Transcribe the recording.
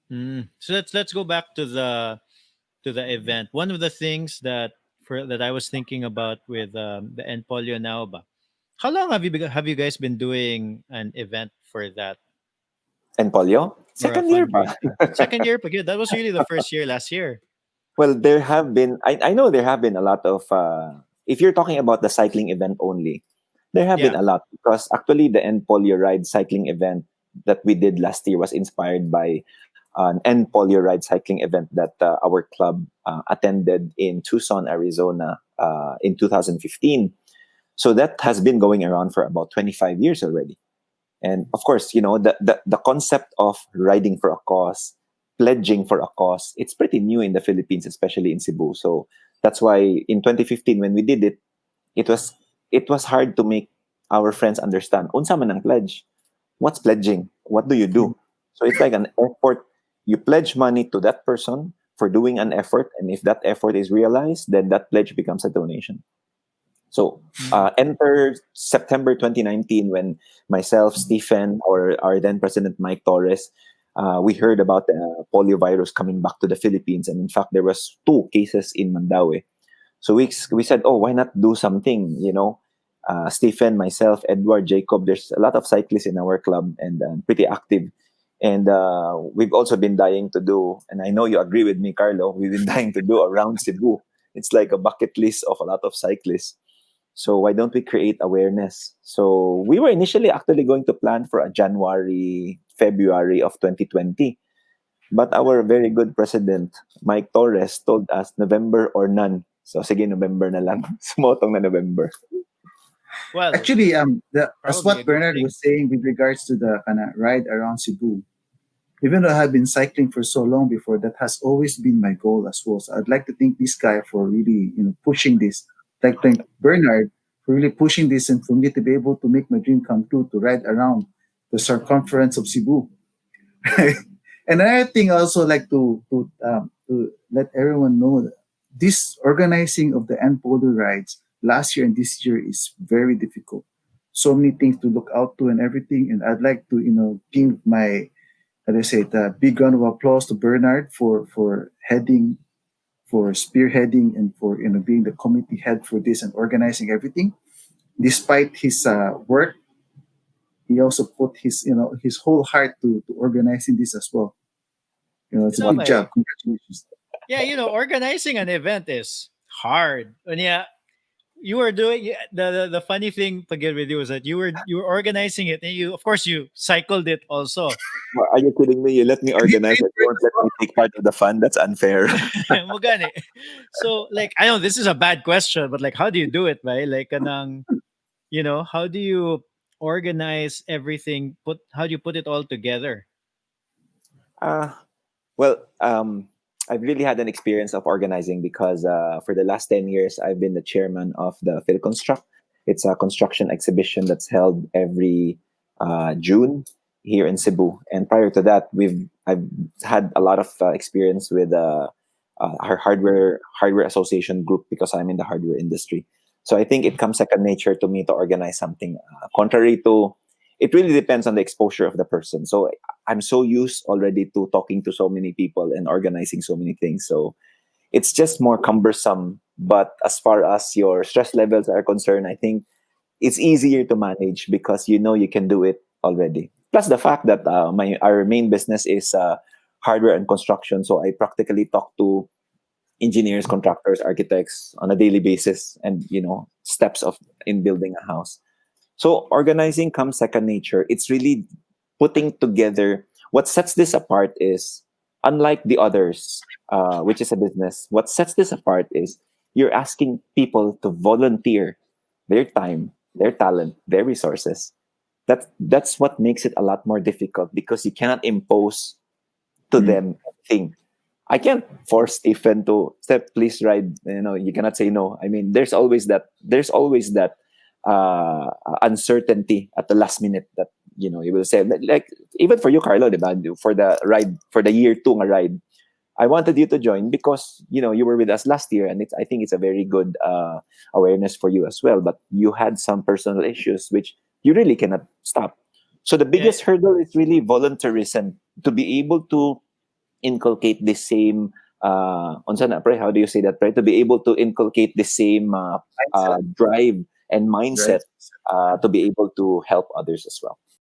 So let's go back to the event. One of the things that I was thinking about with the End Polio Now ba. How long have you guys been doing an event for that And polio, or a second year pa. fundraising? Second year, but yeah, that was really the first year last year. Well, there have been, I know there have been a lot of, if you're talking about the cycling event only, there have been Yeah. a lot because actually the End Polio Ride cycling event that we did last year was inspired by an End Polio Ride cycling event that our club attended in Tucson, Arizona in 2015. So that has been going around for about 25 years already. And of course, the concept of riding for a cause, pledging for a cause, it's pretty new in the Philippines, especially in Cebu. So that's why in 2015, when we did it, it was it was hard to make our friends understand. Unsa man ang pledge? What's pledging? What do you do? So it's like an effort. You pledge money to that person for doing an effort, and if that effort is realized, then that pledge becomes a donation. So Mm. enter September 2019 when myself, Stephen, or our then President Mike Torres, we heard about the polio virus coming back to the Philippines, and in fact there was two cases in Mandaue. So we said, oh, why not do something? Stephen, myself, Edward, Jacob. There's a lot of cyclists in our club and pretty active. And we've also been dying to do, and I know you agree with me, Carlo. We've been dying to do around Cebu. It's like a bucket list of a lot of cyclists. So why don't we create awareness? So we were initially actually going to plan for a January, February of 2020. But our very good president, Mike Torres, told us November or none. So sige, November na lang. Sumotong na November. Well, Actually, as probably a what good Bernard thing. was saying with regards to the kind of ride around Cebu, even though I have been cycling for so long before, that has always been my goal as well. So I'd like to thank this guy for really, pushing this. Like thank Bernard for really pushing this and for me to be able to make my dream come true to ride around the circumference of Cebu. And another thing, I also like to let everyone know that this organizing of the End Boulder rides last year and this year is very difficult. So many things to look out to and everything. And I'd like to, give my, as I say, a big round of applause to Bernard for heading, for spearheading, and for being the committee head for this and organizing everything. Despite his work, he also put his whole heart to organizing this as well. It's You a know, big Wow. my job. Congratulations. yeah, organizing an event is hard. And yeah, you were doing the funny thing to get with you was that you were organizing it, and you of course you cycled it also. Are you kidding me? You let me And he organize paid it. for You it won't as let me well. take part of the fun. That's unfair. Mugani. So like I know this is a bad question, but like how do you do it, right? Like kanang, how do you organize everything? How do you put it all together? Uh, well, I've really had an experience of organizing because for the last 10 years, I've been the chairman of the PhilConstruct. It's a construction exhibition that's held every June here in Cebu. And prior to that, I've had a lot of experience with our hardware association group because I'm in the hardware industry. So I think it comes second nature to me to organize something. Contrary to, it really depends on the exposure of the person. So I'm so used already to talking to so many people and organizing so many things. So it's just more cumbersome. But as far as your stress levels are concerned, I think it's easier to manage because you know you can do it already. Plus the fact that our main business is hardware and construction, so I practically talk to engineers, contractors, architects on a daily basis, and steps of in building a house. So organizing comes second nature. It's really putting together. What sets this apart is, unlike the others, which is a business, what sets this apart is you're asking people to volunteer their time, their talent, their resources. That's what makes it a lot more difficult because you cannot impose to Mm. them anything. I can't force Stephen to step, please ride. You cannot say no. I mean, there's always that. There's always that uncertainty at the last minute that you will say like even for you, Carlo, diba? For the ride for the year two nga ride. I wanted you to join because you were with us last year, and I think it's a very good awareness for you as well. But you had some personal issues which you really cannot stop. So the Yeah. biggest hurdle is really voluntarism to be able to inculcate the same unsa na, pre, how do you say that, pre, to be able to inculcate the same Mindset, drive and right? mindset to be able to help others as well.